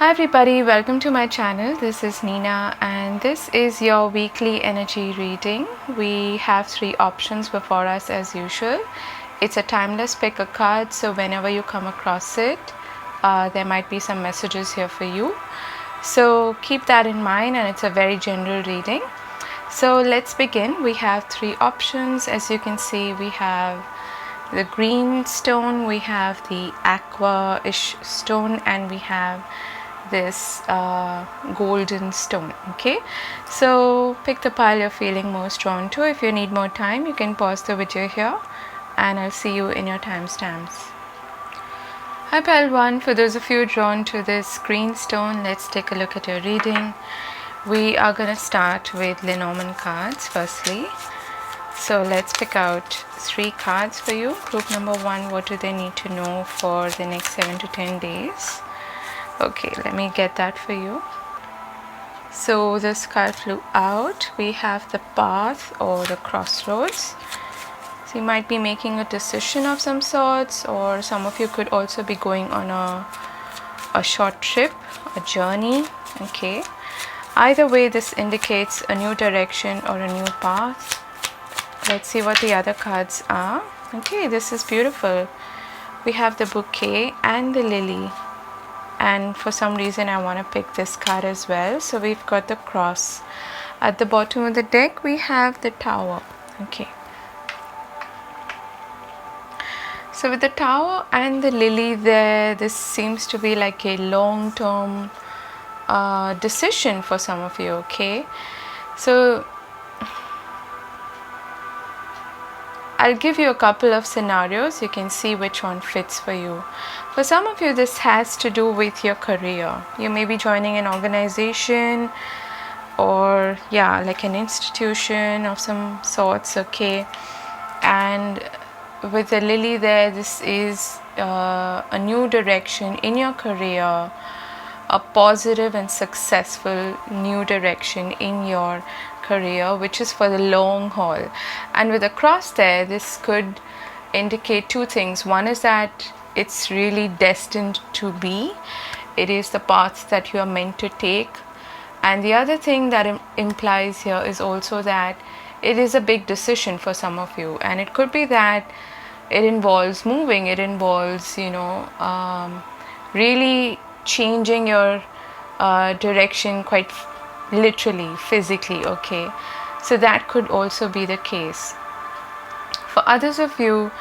Hi everybody, welcome to my channel. This is Nina and this is your weekly energy reading. We have three options before us as usual. It's a timeless pick a card, so whenever you come across it, there might be some messages here for you. So keep that in mind, and it's a very general reading. So let's begin. We have three options. As you can see, we have the green stone, we have the aqua-ish stone, and we have this golden stone. Okay, so pick the pile you're feeling most drawn to. If you need more time, you can pause the video here and I'll see you in your timestamps. Hi pile 1, for those of you drawn to this green stone, let's take a look at your reading. We are going to start with Lenormand cards firstly. So let's pick out three cards for you. Group number 1, what do they need to know for the next 7 to 10 days? Okay, let me get that for you. So this card flew out. We have the path or the crossroads. So you might be making a decision of some sorts, or some of you could also be going on a short trip, a journey. Okay, either way, this indicates a new direction or a new path. Let's see what the other cards are. Okay, this is beautiful. We have the bouquet and the lily. And for some reason I want to pick this card as well. So we've got the cross. At the bottom of the deck we have the tower. Okay, so with the tower and the lily there, this seems to be like a long-term decision for some of you. Okay, so I'll give you a couple of scenarios. You can see which one fits for you. For some of you, this has to do with your career. You may be joining an organization or like an institution of some sorts. Okay, and with the lily there, this is a new direction in your career, a positive and successful new direction in your career, which is for the long haul. And with a cross there, this could indicate two things. One is that it's really destined to be, it is the path that you are meant to take. And the other thing that implies here is also that it is a big decision for some of you, and it could be that it involves moving, it involves really changing your direction quite literally, physically. Okay, so that could also be the case. For others of you,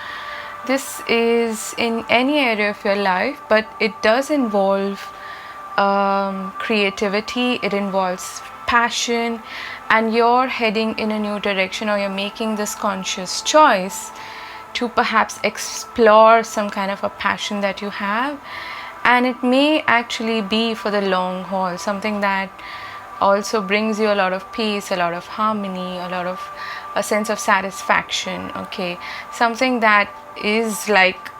this is in any area of your life, but it does involve creativity, it involves passion, and you're heading in a new direction, or you're making this conscious choice to perhaps explore some kind of a passion that you have. And it may actually be for the long haul, something that also brings you a lot of peace, a lot of harmony, a sense of satisfaction. Okay, something that is like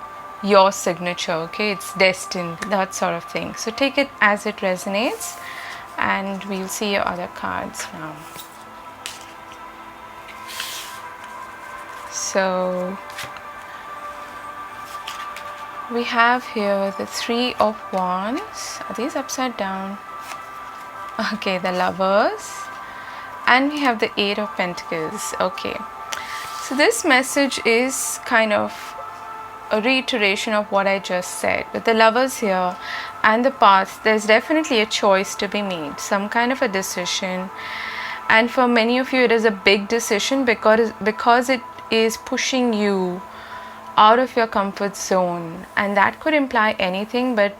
your signature. Okay, it's destined, that sort of thing. So take it as it resonates, and we'll see your other cards now. So we have here the Three of Wands. Are these upside down? Okay, the Lovers. And we have the Eight of Pentacles. Okay, so this message is kind of a reiteration of what I just said. With the Lovers here and the path, there's definitely a choice to be made, some kind of a decision. And for many of you, it is a big decision because it is pushing you out of your comfort zone, and that could imply anything, but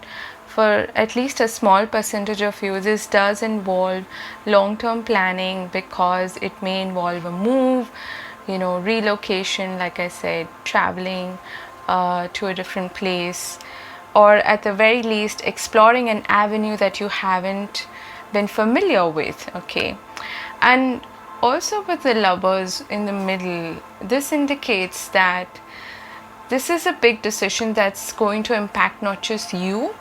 for at least a small percentage of you, this does involve long-term planning, because it may involve a move, relocation, like I said, traveling to a different place, or at the very least exploring an avenue that you haven't been familiar with. Okay, and also with the Lovers in the middle, this indicates that this is a big decision that's going to impact not just you,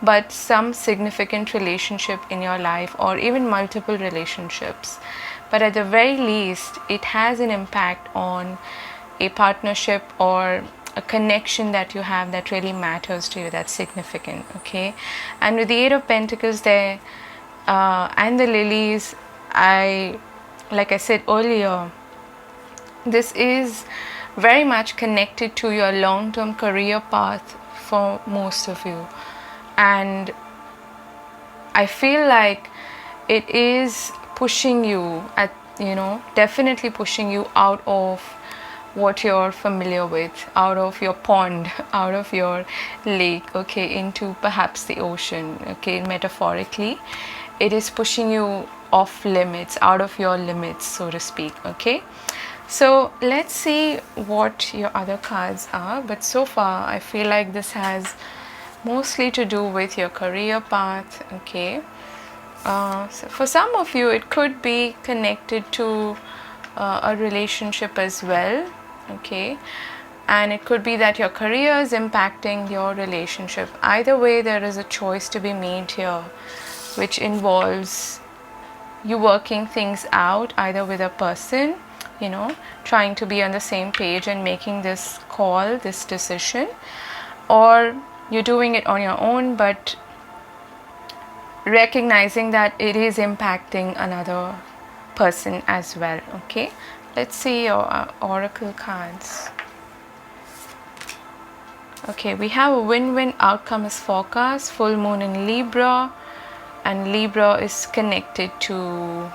but some significant relationship in your life, or even multiple relationships. But at the very least, it has an impact on a partnership or a connection that you have that really matters to you, that's significant. Okay, and with the Eight of Pentacles there and the lilies, like I said earlier, this is very much connected to your long-term career path for most of you, and I feel like it is pushing you at, definitely pushing you out of what you're familiar with, out of your pond, out of your lake, okay, into perhaps the ocean, okay, metaphorically. It is pushing you off limits, out of your limits, so to speak, okay. So let's see what your other cards are, but so far I feel like this has mostly to do with your career path, okay. So for some of you it could be connected to a relationship as well, okay, and it could be that your career is impacting your relationship. Either way, there is a choice to be made here, which involves you working things out either with a person, trying to be on the same page and making this call, this decision, or you're doing it on your own but recognizing that it is impacting another person as well, okay. Let's see your oracle cards. Okay, we have a win-win outcome is forecast, full moon in Libra, and Libra is connected to,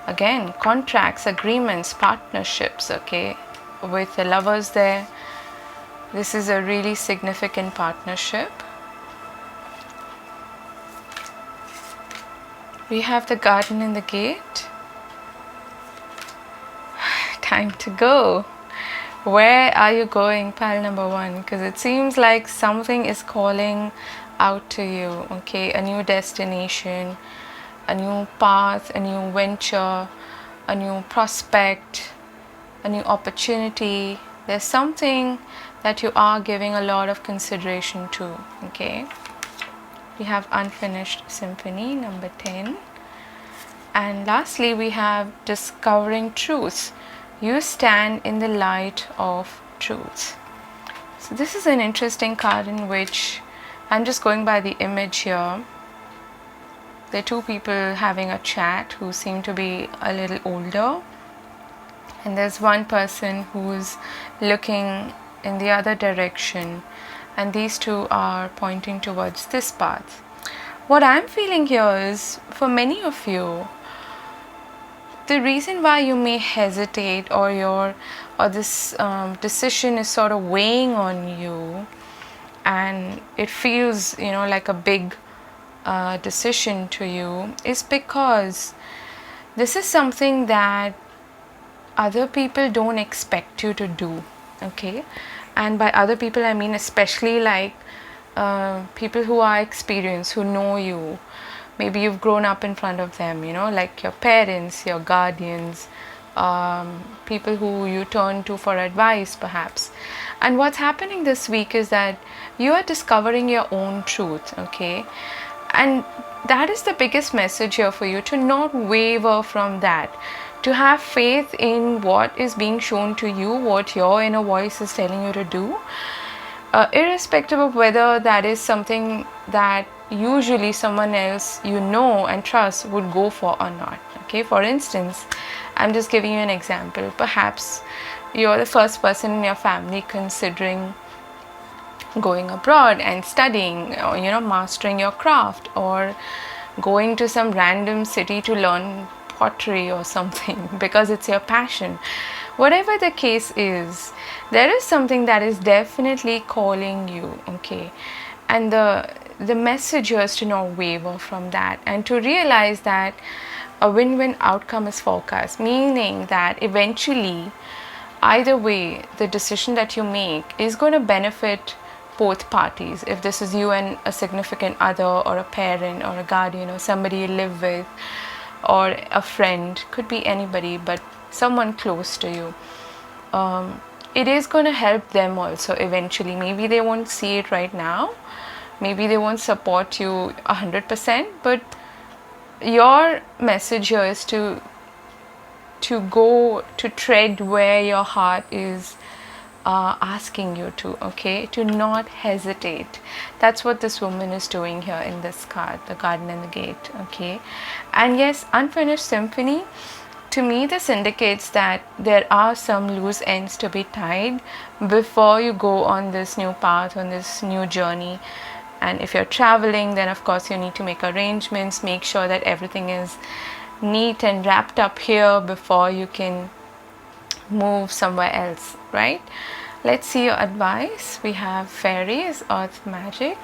again, contracts, agreements, partnerships, okay. With the Lovers there, this is a really significant partnership. We have the Garden in the Gate. Time to go. Where are you going, pile number one? Because it seems like something is calling out to you, okay. A new destination, a new path, a new venture, a new prospect, a new opportunity. There's something that you are giving a lot of consideration to, okay. We have Unfinished Symphony, number 10. And lastly, we have Discovering Truth. You stand in the light of truth. So this is an interesting card in which I'm just going by the image here. There are two people having a chat who seem to be a little older. And there's one person who's looking in the other direction. And these two are pointing towards this path. What I'm feeling here is, for many of you, the reason why you may hesitate or this decision is sort of weighing on you, and it feels, like a big decision to you, is because this is something that other people don't expect you to do, okay. And by other people I mean especially like people who are experienced, who know you. Maybe you've grown up in front of them, like your parents, your guardians, people who you turn to for advice perhaps. And what's happening this week is that you are discovering your own truth, okay. And that is the biggest message here for you, to not waver from that, to have faith in what is being shown to you, what your inner voice is telling you to do, irrespective of whether that is something that usually someone else and trust would go for or not, okay. For instance, I'm just giving you an example. Perhaps you're the first person in your family considering going abroad and studying, or mastering your craft, or going to some random city to learn pottery or something because it's your passion. Whatever the case is, there is something that is definitely calling you, okay. And the message here is to not waver from that, and to realize that a win-win outcome is forecast, meaning that eventually, either way, the decision that you make is going to benefit both parties. If this is you and a significant other, or a parent, or a guardian, or somebody you live with, or a friend, could be anybody, but someone close to you, it is going to help them also eventually. Maybe they won't see it right now, maybe they won't support you 100%, but your message here is to go to tread where your heart is asking you to, okay, to not hesitate. That's what this woman is doing here in this card, the garden and the gate, okay. And yes, unfinished symphony, to me this indicates that there are some loose ends to be tied before you go on this new path, on this new journey. And if you're traveling, then of course you need to make arrangements, make sure that everything is neat and wrapped up here before you can move somewhere else, right? Let's see your advice. We have fairies, earth magic.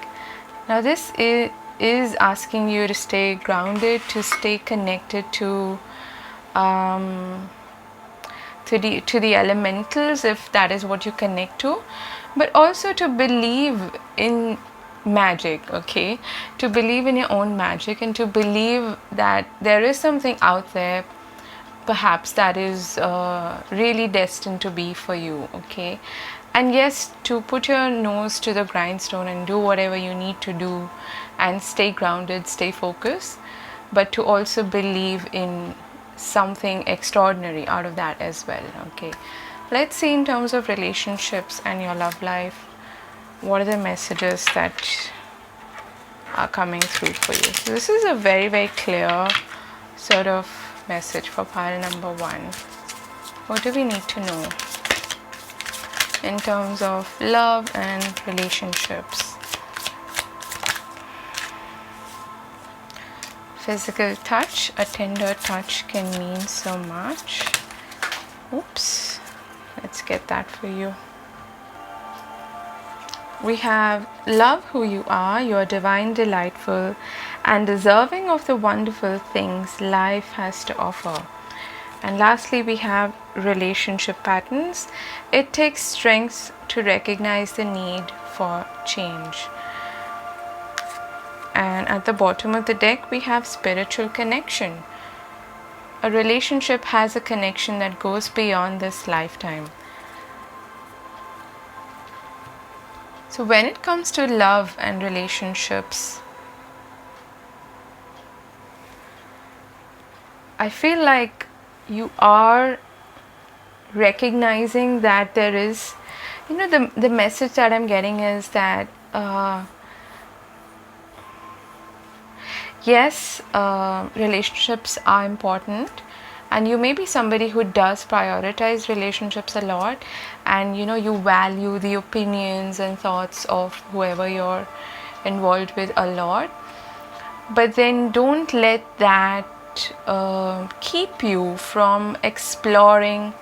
Now this is asking you to stay grounded, to stay connected to the elementals, if that is what you connect to, but also to believe in magic, okay, to believe in your own magic and to believe that there is something out there perhaps that is really destined to be for you, okay. And yes, to put your nose to the grindstone and do whatever you need to do and stay grounded, stay focused, but to also believe in something extraordinary out of that as well, okay. Let's see in terms of relationships and your love life, what are the messages that are coming through for you. So this is a very, very clear sort of message for pile number 1. What do we need to know in terms of love and relationships? Physical touch, a tender touch can mean so much. Oops, let's get that for you. We have love who you are divine, delightful, and deserving of the wonderful things life has to offer. And lastly, we have relationship patterns. It takes strength to recognize the need for change. And at the bottom of the deck, we have spiritual connection. A relationship has a connection that goes beyond this lifetime. So when it comes to love and relationships, I feel like you are recognizing that there is, the message that I'm getting is that yes, relationships are important, and you may be somebody who does prioritize relationships a lot, and you value the opinions and thoughts of whoever you're involved with a lot, but then don't let that keep you from exploring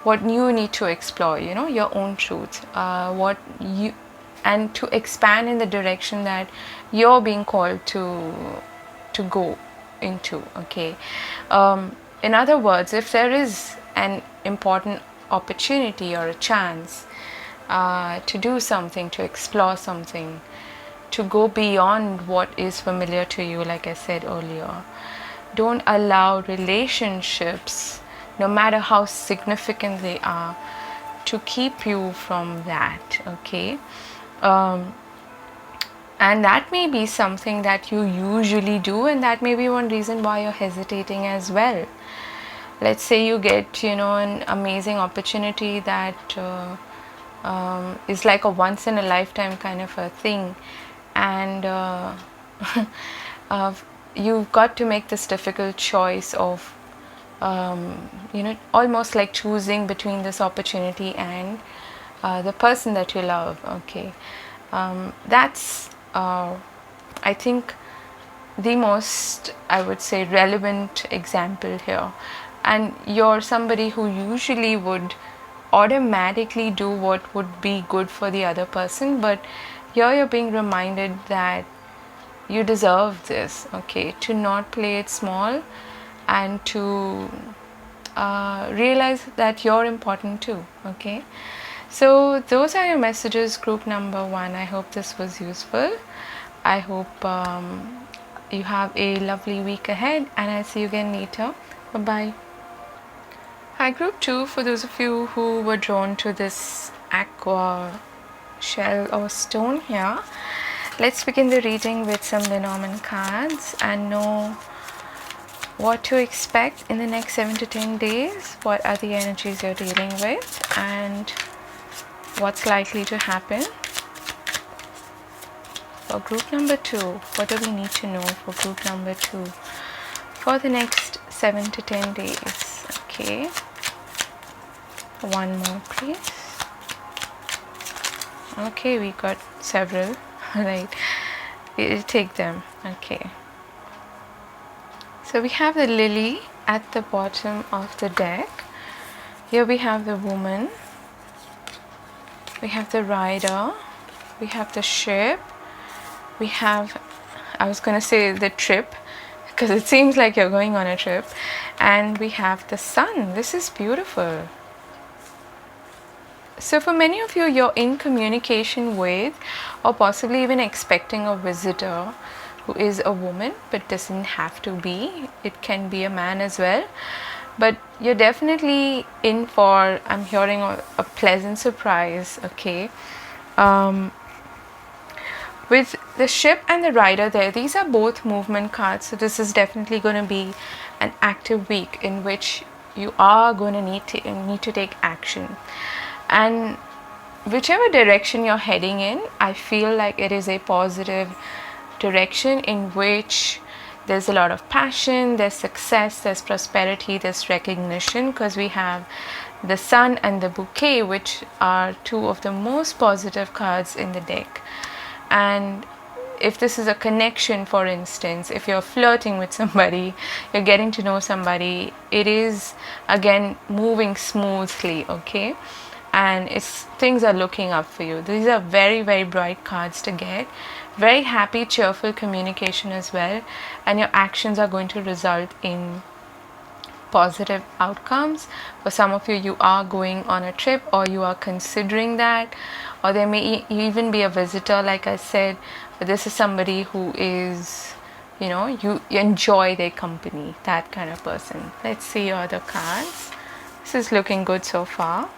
what you need to explore, your own truth, and to expand in the direction that you're being called to go into, okay. In other words, if there is an important opportunity or a chance to do something, to explore something, to go beyond what is familiar to you, like I said earlier, don't allow relationships, no matter how significant they are, to keep you from that, okay. And that may be something that you usually do, and that may be one reason why you're hesitating as well. Let's say you get, an amazing opportunity that is like a once in a lifetime kind of a thing, and you've got to make this difficult choice of, almost like choosing between this opportunity and the person that you love, okay. That's I think the most, I would say, relevant example here. And you're somebody who usually would automatically do what would be good for the other person, but here you're being reminded that you deserve this, okay, to not play it small and to realize that you're important too, okay. So those are your messages, group number 1. I hope this was useful. I hope you have a lovely week ahead, and I'll see you again later. Bye-bye. Hi, group 2. For those of you who were drawn to this aqua shell or stone here, let's begin the reading with some Lenormand cards and know what to expect in the next 7 to 10 days. What are the energies you're dealing with, and What's likely to happen? For group number 2, what do we need to know for group number 2 for the next 7 to 10 days? Okay, one more please. Okay, we got several. Right, we'll take them. Okay, so we have the lily at the bottom of the deck. Here we have the woman, we have the rider, we have the ship, we have, I was going to say the trip because it seems like you're going on a trip, and we have the sun. This is beautiful. So for many of you, you're in communication with, or possibly even expecting a visitor who is a woman, but doesn't have to be. It can be a man as well. But you're definitely in for, I'm hearing a pleasant surprise, okay? With the ship and the rider there, these are both movement cards. So this is definitely going to be an active week in which you are going to need to take action. And whichever direction you're heading in, I feel like it is a positive direction in which there's a lot of passion, there's success, there's prosperity, there's recognition, because we have the sun and the bouquet, which are two of the most positive cards in the deck. And if this is a connection, for instance, if you're flirting with somebody, you're getting to know somebody, it is again moving smoothly, okay? And things are looking up for you. These are very, very bright cards to get. Very happy, cheerful communication as well, and your actions are going to result in positive outcomes. For some of you, you are going on a trip, or you are considering that, or there may even be a visitor, like I said, but this is somebody who is, you enjoy their company, that kind of person. Let's see your other cards. This is looking good so far.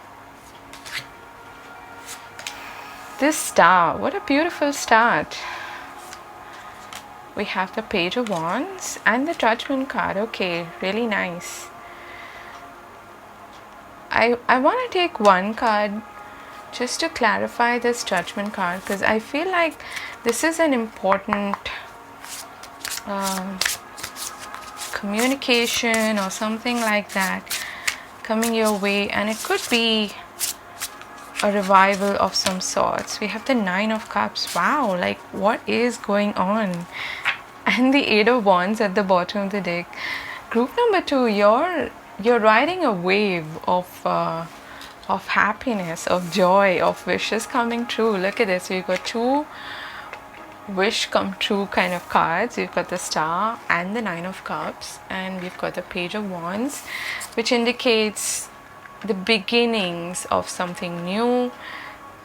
This star, what a beautiful start. We have the Page of Wands and the Judgment card. Okay, really nice. I want to take one card just to clarify this Judgment card, because I feel like this is an important communication or something like that coming your way, and it could be a revival of some sorts. We have the Nine of Cups. Wow, like what is going on? And the Eight of Wands at the bottom of the deck. Group number 2, you're riding a wave of happiness, of joy, of wishes coming true. Look at this. We've got 2 wish come true kind of cards. We've got the Star and the Nine of Cups, and we've got the Page of Wands, which indicates the beginnings of something new,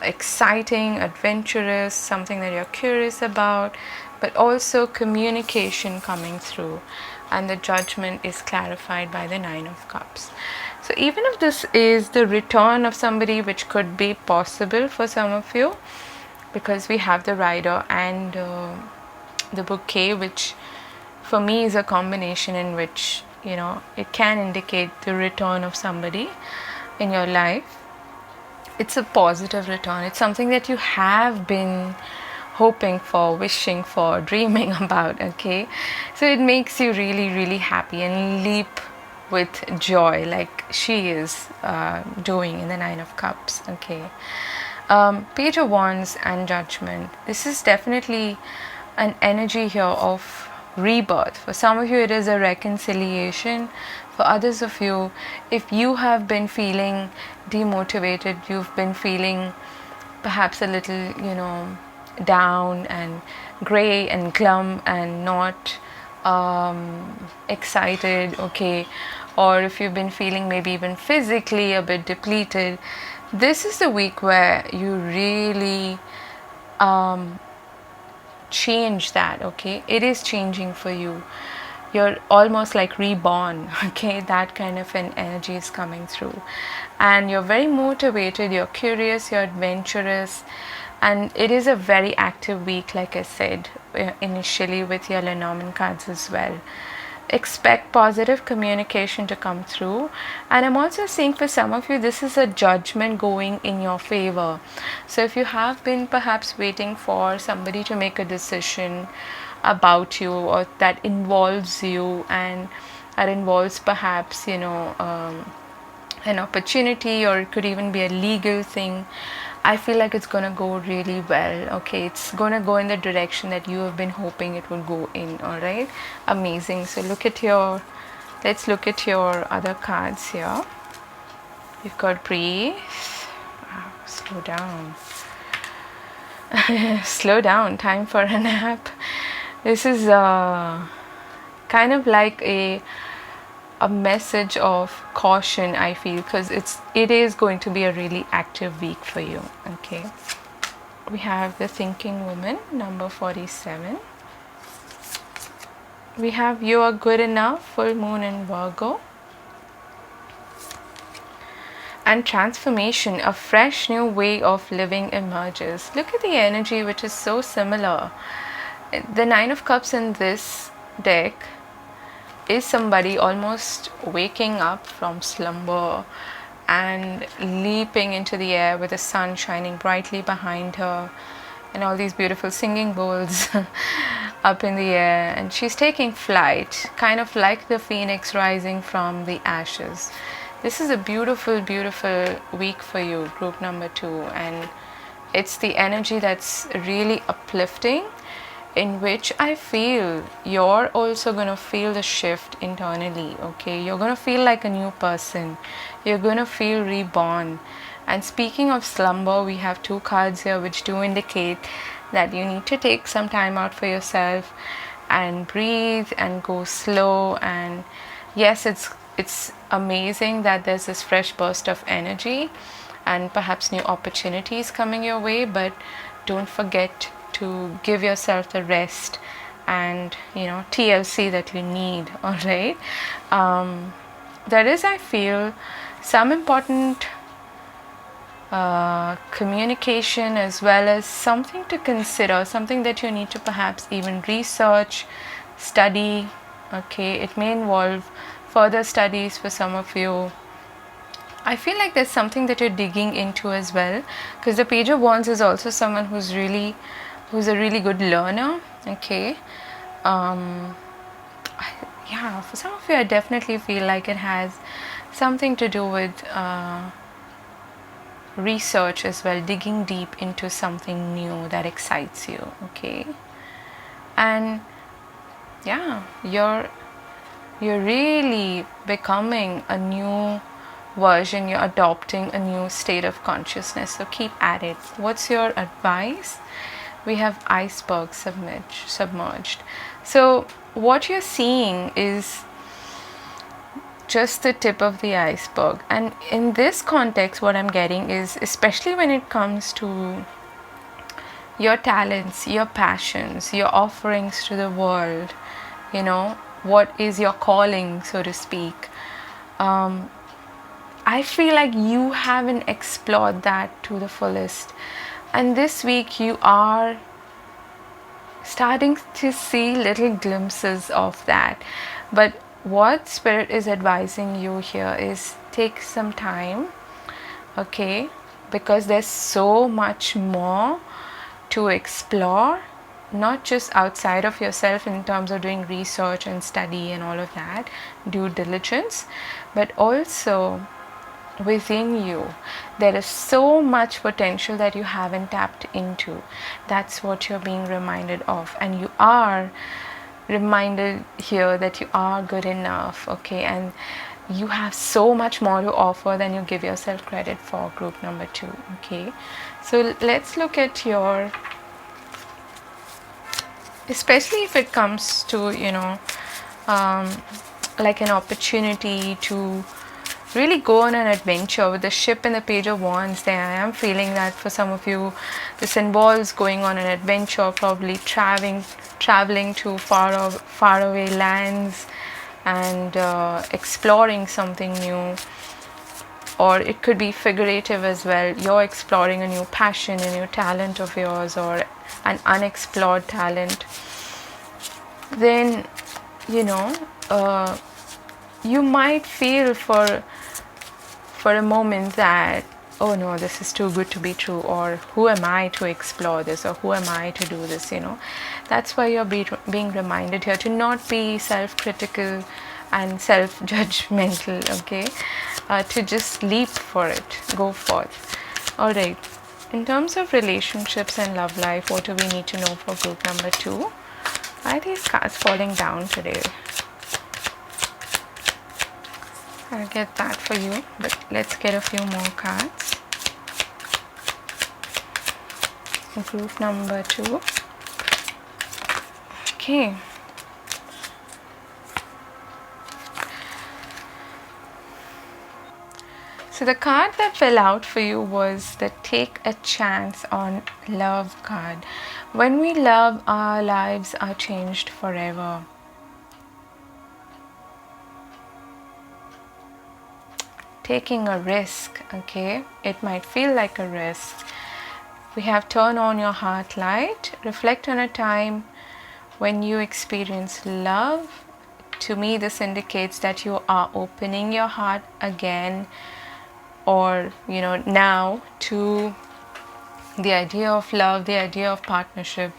exciting, adventurous, something that you're curious about, but also communication coming through. And the Judgment is clarified by the Nine of Cups. So even if this is the return of somebody, which could be possible for some of you, because we have the Rider and the Bouquet, which for me is a combination in which, it can indicate the return of somebody in your life. It's a positive return. It's something that you have been hoping for, wishing for, dreaming about, okay? So it makes you really, really happy and leap with joy, like she is doing in the Nine of Cups, okay? Page of Wands and Judgment. This is definitely an energy here of rebirth. For some of you, it is a reconciliation. For others of you, if you have been feeling demotivated, you've been feeling perhaps a little, down and gray and glum and not excited, okay, or if you've been feeling maybe even physically a bit depleted, this is the week where you really change that, okay? It is changing for you. You're almost like reborn, okay? That kind of an energy is coming through, and you're very motivated, you're curious, you're adventurous, and it is a very active week, like I said initially with your Lenormand cards as well. expect positive communication to come through. And I'm also seeing for some of you this is a judgment going in your favor. So if you have been perhaps waiting for somebody to make a decision about you, or that involves you, and that involves perhaps an opportunity, or it could even be a legal thing, I feel like it's gonna go really well. Okay, it's gonna go in the direction that you have been hoping it will go in. All right, amazing. So let's look at your other cards here. You've got breathe. Wow, slow down. Slow down, time for a nap. This is kind of like a message of caution, I feel, because it is going to be a really active week for you. Okay, we have the thinking woman, number 47. We have you are good enough, full moon in Virgo. And transformation, a fresh new way of living emerges. Look at the energy, which is so similar. The Nine of Cups in this deck is somebody almost waking up from slumber and leaping into the air with the sun shining brightly behind her and all these beautiful singing bowls up in the air, and she's taking flight, kind of like the phoenix rising from the ashes. This is a beautiful, beautiful week for you, group number 2, and it's the energy that's really uplifting, in which I feel you're also going to feel the shift internally. Okay, you're going to feel like a new person, you're going to feel reborn. And speaking of slumber, we have 2 cards here which do indicate that you need to take some time out for yourself and breathe and go slow. And yes, it's amazing that there's this fresh burst of energy and perhaps new opportunities coming your way, but don't forget to give yourself the rest and TLC that you need. All right, there is, I feel, some important communication, as well as something to consider, something that you need to perhaps even research, study. Okay, it may involve further studies for some of you. I feel like there's something that you're digging into as well, because the Page of Wands is also someone who's a really good learner. Okay, yeah, for some of you I definitely feel like it has something to do with research as well, digging deep into something new that excites you. Okay, and yeah, you're really becoming a new version, you're adopting a new state of consciousness, so keep at it. What's your advice? We have iceberg submerged. So what you're seeing is just the tip of the iceberg, and in this context what I'm getting is, especially when it comes to your talents, your passions, your offerings to the world, what is your calling, so to speak, I feel like you haven't explored that to the fullest. And this week you are starting to see little glimpses of that. But what Spirit is advising you here is take some time, okay? Because there's so much more to explore, not just outside of yourself in terms of doing research and study and all of that, due diligence, but also within you. There is so much potential that you haven't tapped into. That's what you're being reminded of, and you are reminded here that you are good enough. Okay, and you have so much more to offer than you give yourself credit for, group number 2. Okay, so let's look at your, especially if it comes to like an opportunity to really go on an adventure. With the ship and the Page of Wands there, I am feeling that for some of you this involves going on an adventure, probably traveling to far away lands and exploring something new. Or it could be figurative as well. You're exploring a new passion, a new talent of yours, or an unexplored talent. Then you might feel for a moment that, oh no, this is too good to be true, or who am I to explore this, or who am I to do this, That's why you're being reminded here to not be self-critical and self-judgmental, okay? To just leap for it, go forth. All right. In terms of relationships and love life, what do we need to know for group number 2? Why are these cards falling down today? I'll get that for you, but let's get a few more cards. Group number 2. Okay. So the card that fell out for you was the Take a Chance on Love card. When we love, our lives are changed forever. Taking a risk, okay? It might feel like a risk. We have Turn On Your Heart Light. Reflect on a time when you experience love. To me, this indicates that you are opening your heart again, or now, to the idea of love, the idea of partnership,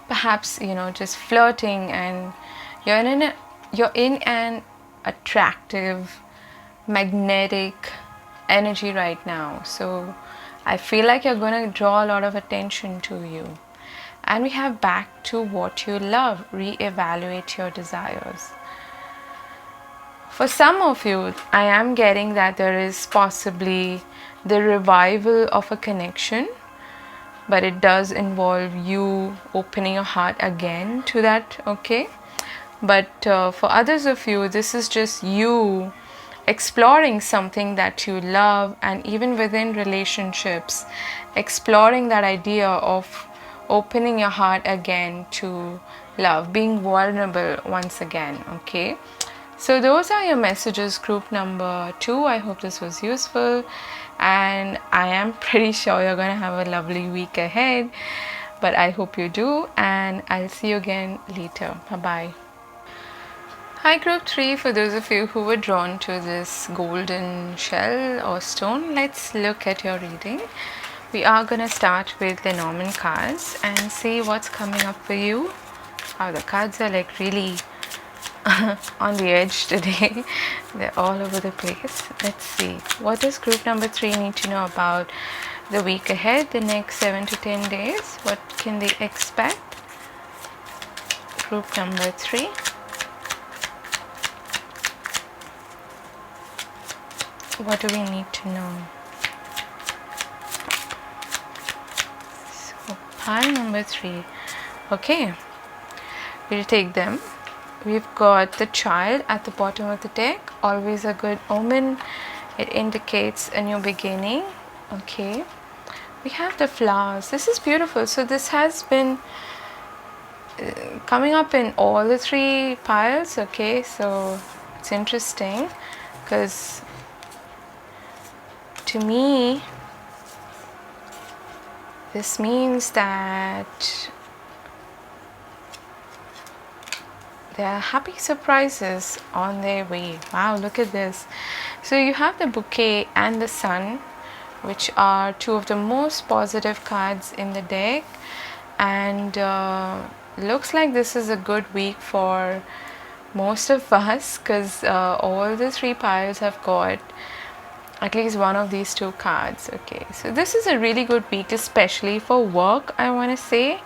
perhaps just flirting, and you're in an attractive, magnetic energy right now. So I feel like you're going to draw a lot of attention to you. And we have Back to What You Love. Reevaluate your desires. For some of you, I am getting that there is possibly the revival of a connection, but it does involve you opening your heart again to that, okay? But for others of you, this is just you exploring something that you love, and even within relationships, exploring that idea of opening your heart again to love, being vulnerable once again, okay? So those are your messages, group number 2. I hope this was useful, and I am pretty sure you're going to have a lovely week ahead, but I hope you do, and I'll see you again later. Bye-bye. Hi group 3, for those of you who were drawn to this golden shell or stone, let's look at your reading. We are going to start with the Lenormand cards and see what's coming up for you. Wow, the cards are like really on the edge today. They're all over the place. Let's see. What does group number 3 need to know about the week ahead, the next 7 to 10 days? What can they expect? Group number 3. What do we need to know? So pile number 3. Okay, we'll take them. We've got the Child at the bottom of the deck, always a good omen. It indicates a new beginning. Okay, we have the Flowers. This is beautiful. So this has been coming up in all the 3 piles. Okay, so it's interesting because to me this means that there are happy surprises on their way. Wow, look at this. So you have the Bouquet and the Sun, which are 2 of the most positive cards in the deck, and looks like this is a good week for most of us, because all the 3 piles have got at least one of these 2 cards. Okay, so this is a really good week, especially for work, I want to say,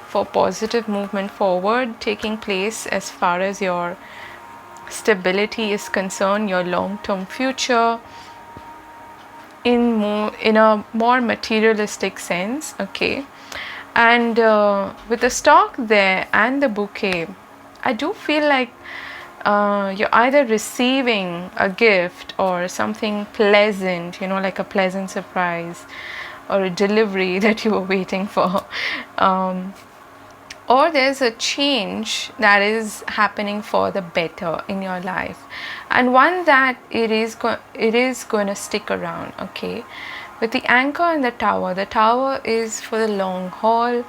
for positive movement forward taking place as far as your stability is concerned, your long-term future in a more materialistic sense. Okay, and with the Stork there and the Bouquet, I do feel like you're either receiving a gift or something pleasant, like a pleasant surprise or a delivery that you were waiting for, or there's a change that is happening for the better in your life, and one that it is going to stick around. Okay, with the Anchor and the Tower is for the long haul.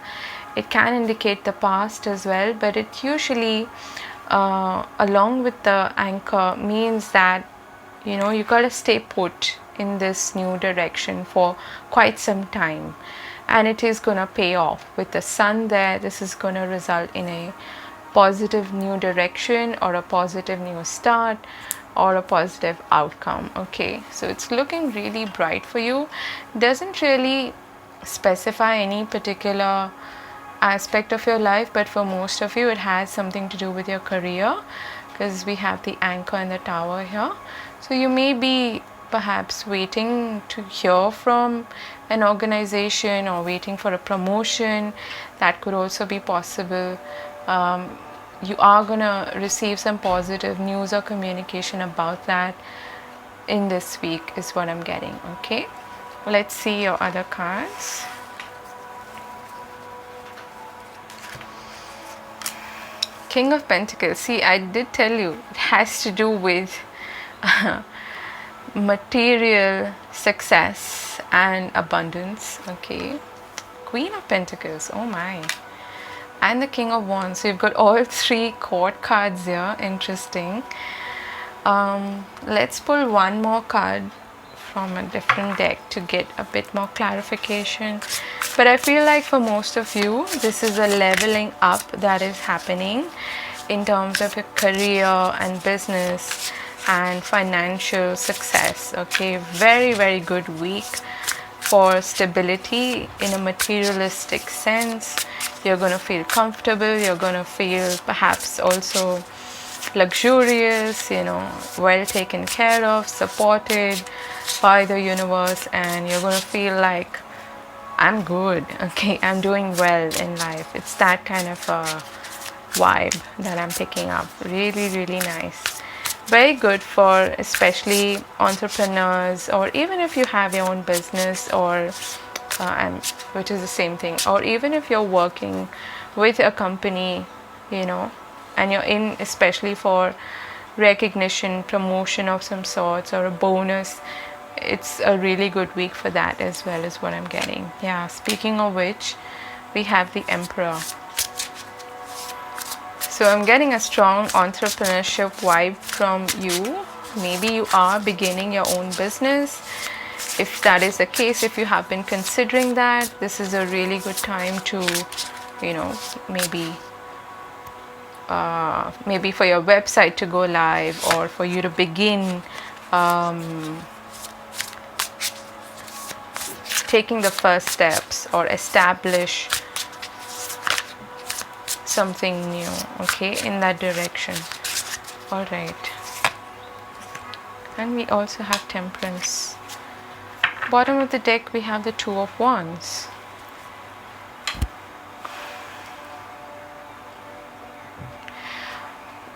It can indicate the past as well, but it usually along with the anchor means that you gotta stay put in this new direction for quite some time, and it is gonna pay off. With the sun there, this is gonna result in a positive new direction or a positive new start or a positive outcome. Okay, so it's looking really bright for you. Doesn't really specify any particular aspect of your life, but for most of you it has something to do with your career, because we have the anchor and the tower here. So you may be perhaps waiting to hear from an organization or waiting for a promotion. That could also be possible. You are gonna receive some positive news or communication about that in this week is what I'm getting. Okay, let's see your other cards. King of Pentacles. See, I did tell you it has to do with material success and abundance. Okay, Queen of Pentacles. Oh my. And the King of Wands. So you've got all three court cards here. Interesting. Let's pull one more card from a different deck to get a bit more clarification. But I feel like for most of you, this is a leveling up that is happening in terms of your career and business and financial success. Okay, very, very good week for stability in a materialistic sense. You're going to feel comfortable, you're going to feel perhaps also luxurious, well taken care of, supported by the universe, and you're going to feel like, I'm good, okay, I'm doing well in life. It's that kind of a vibe that I'm picking up. Really, really nice. Very good for especially entrepreneurs, or even if you have your own business, or which is the same thing, or even if you're working with a company, and you're in especially for recognition, promotion of some sorts, or a bonus. It's a really good week for that as well, is what I'm getting. Yeah, speaking of which, we have the Emperor. So I'm getting a strong entrepreneurship vibe from you. Maybe you are beginning your own business. If that is the case, if you have been considering that, this is a really good time to, maybe for your website to go live, or for you to begin taking the first steps or establish something new, okay, in that direction. All right. And we also have Temperance. Bottom of the deck, we have the Two of Wands.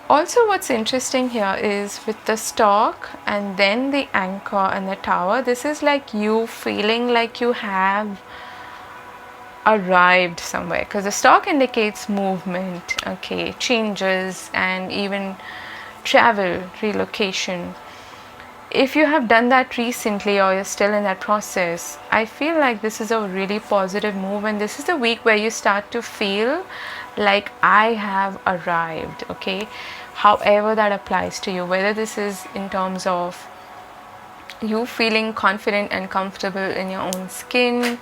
Also, what's interesting here is with the Stork and then the Anchor and the Tower, this is like you feeling like you have arrived somewhere, because the Stork indicates movement, okay, changes, and even travel, relocation. If you have done that recently, or you're still in that process, I feel like this is a really positive move, and this is the week where you start to feel like I have arrived, okay, however that applies to you, whether this is in terms of you feeling confident and comfortable in your own skin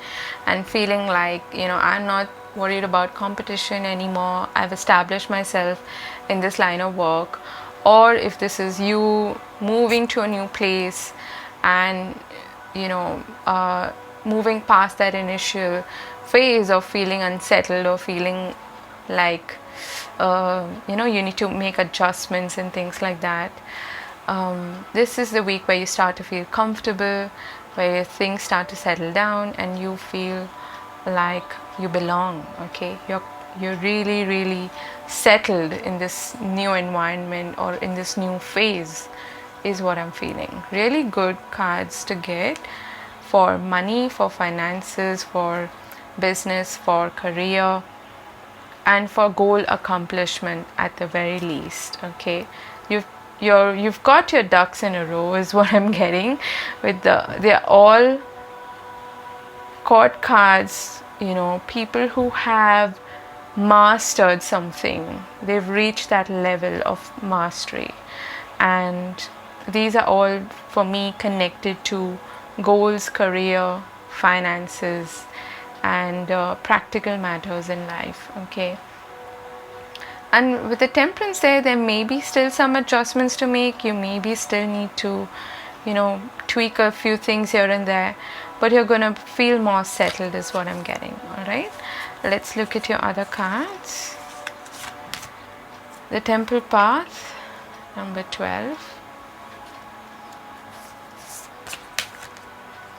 and feeling like, I'm not worried about competition anymore, I've established myself in this line of work, or if this is you moving to a new place and moving past that initial phase of feeling unsettled or feeling like you need to make adjustments and things like that. This is the week where you start to feel comfortable, where things start to settle down and you feel like you belong, okay, you're really, really settled in this new environment or in this new phase, is what I'm feeling. Really good cards to get for money, for finances, for business, for career, and for goal accomplishment at the very least, okay. You've got your ducks in a row, is what I'm getting. They're all court cards, people who have mastered something. They've reached that level of mastery. And these are all for me connected to goals, career, finances, and practical matters in life. Okay. And with the temperance there may be still some adjustments to make. You maybe still need to, tweak a few things here and there, but you're going to feel more settled is what I'm getting. All right. Let's look at your other cards. The Temple Path, number 12.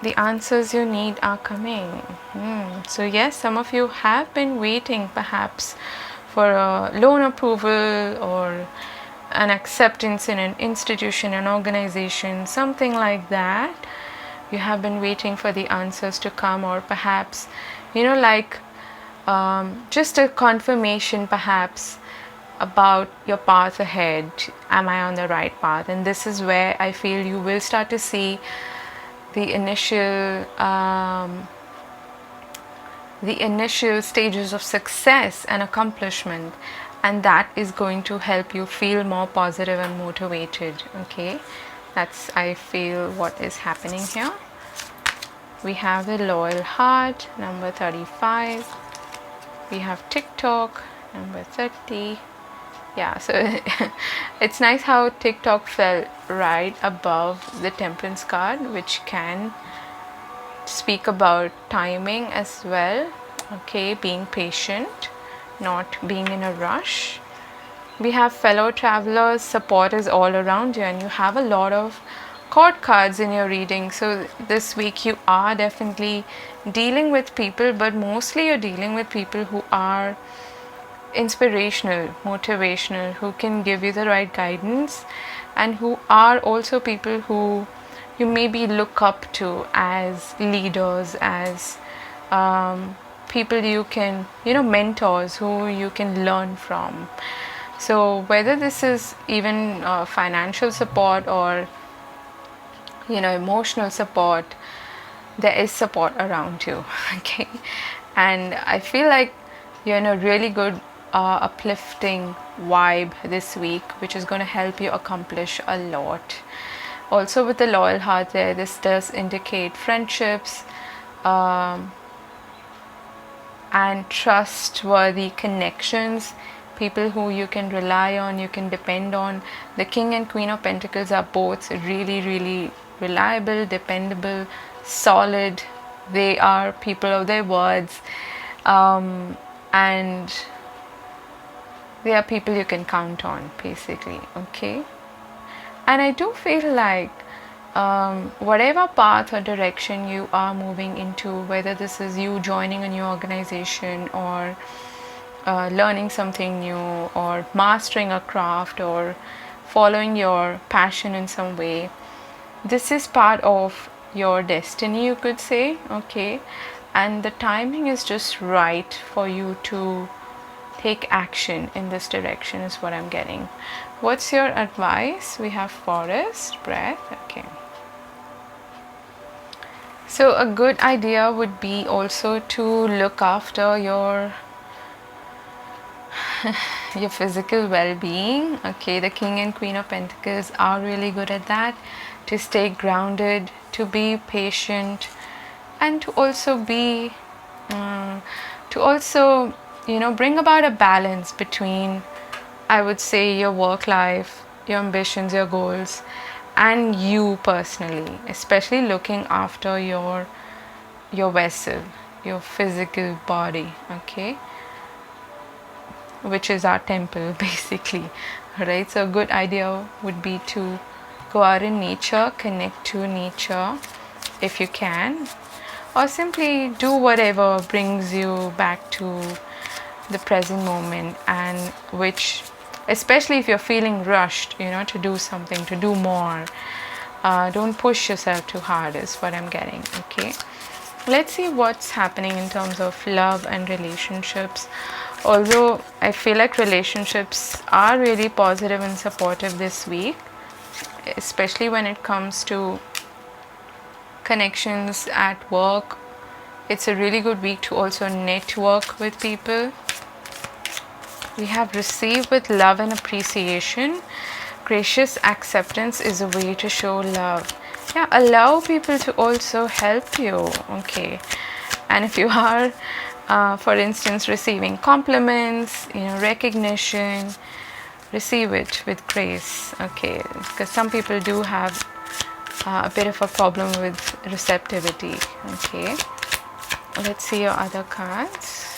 The answers you need are coming. So yes, some of you have been waiting perhaps for a loan approval or an acceptance in an institution, an organization, something like that. You have been waiting for the answers to come, or perhaps, just a confirmation perhaps about your path ahead. Am I on the right path? And this is where I feel you will start to see the initial stages of success and accomplishment, and that is going to help you feel more positive and motivated. Okay, that's, I feel, what is happening here. We have the Loyal Heart, number 35. We have TikTok, number 30. Yeah, so it's nice how TikTok fell right above the Temperance card, which can speak about timing as well. Okay, being patient, not being in a rush. We have Fellow Travelers, support is all around you, and you have a lot of court cards in your reading. So this week you are definitely dealing with people, but mostly you're dealing with people who are inspirational, motivational, who can give you the right guidance, and who are also people who you maybe look up to as leaders, as people you can, mentors who you can learn from. So whether this is even financial support or emotional support, there is support around you. Okay, and I feel like you're in a really good uplifting vibe this week, which is going to help you accomplish a lot. Also with the Loyal Heart there, this does indicate friendships and trustworthy connections, people who you can rely on, you can depend on. The King and Queen of Pentacles are both really, really reliable, dependable, solid. They are people of their words, and they are people you can count on, basically. Okay, and I do feel like whatever path or direction you are moving into, whether this is you joining a new organization or learning something new or mastering a craft or following your passion in some way, this is part of your destiny, you could say. Okay, and the timing is just right for you to take action in this direction is what I'm getting. What's your advice? We have Forest, Breath. Okay, so a good idea would be also to look after your physical well-being. Okay, the King and Queen of Pentacles are really good at that, to stay grounded, to be patient, and to also be bring about a balance between, I would say, your work life, your ambitions, your goals, and you personally, especially looking after your vessel, your physical body. Okay, which is our temple, basically. Right, so a good idea would be to go out in nature, connect to nature if you can, or simply do whatever brings you back to the present moment, and which, especially if you're feeling rushed, to do something, to do more, don't push yourself too hard is what I'm getting. Okay, let's see what's happening in terms of love and relationships. Although I feel like relationships are really positive and supportive this week, especially when it comes to connections at work. It's a really good week to also network with people. We have receive with love and appreciation. Gracious acceptance is a way to show love. Yeah, allow people to also help you. Okay. And if you are, for instance, receiving compliments, recognition, receive it with grace. Okay. Because some people do have a bit of a problem with receptivity. Okay. Let's see your other cards.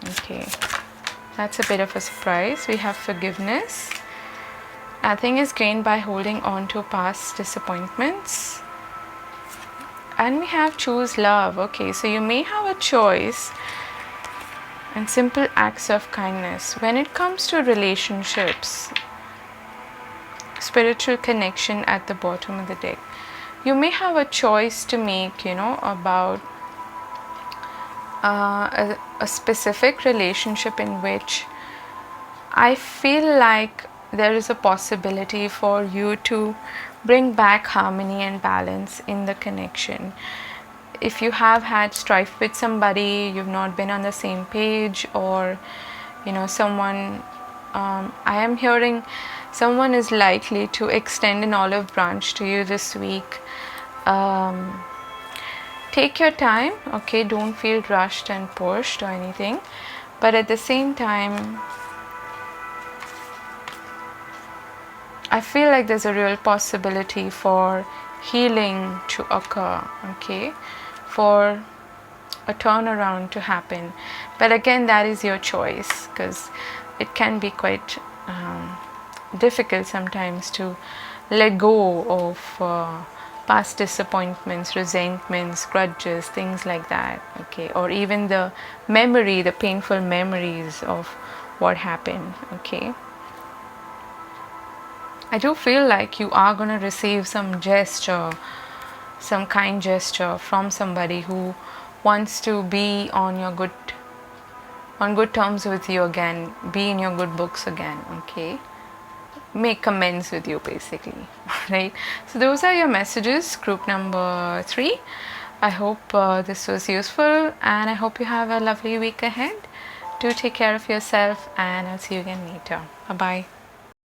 Okay, that's a bit of a surprise. We have forgiveness. Nothing is gained by holding on to past disappointments. And we have choose love. Okay, so you may have a choice and simple acts of kindness. When it comes to relationships, spiritual connection at the bottom of the deck, you may have a choice to make, about a specific relationship in which I feel like there is a possibility for you to bring back harmony and balance in the connection. If you have had strife with somebody, you've not been on the same page, or someone, I am hearing someone is likely to extend an olive branch to you this week. Take your time, okay? Don't feel rushed and pushed or anything, but at the same time, I feel like there's a real possibility for healing to occur, okay? For a turnaround to happen. But again, that is your choice, because it can be quite difficult sometimes to let go of past disappointments, resentments, grudges, things like that, okay? Or even the painful memories of what happened, okay? I do feel like you are going to receive some gesture, some kind gesture from somebody who wants to be on good terms with you again, be in your good books again, okay? Make amends with you, basically, right? So those are your messages, group number 3. I hope this was useful, and I hope you have a lovely week ahead. Do take care of yourself, and I'll see you again later. Bye bye.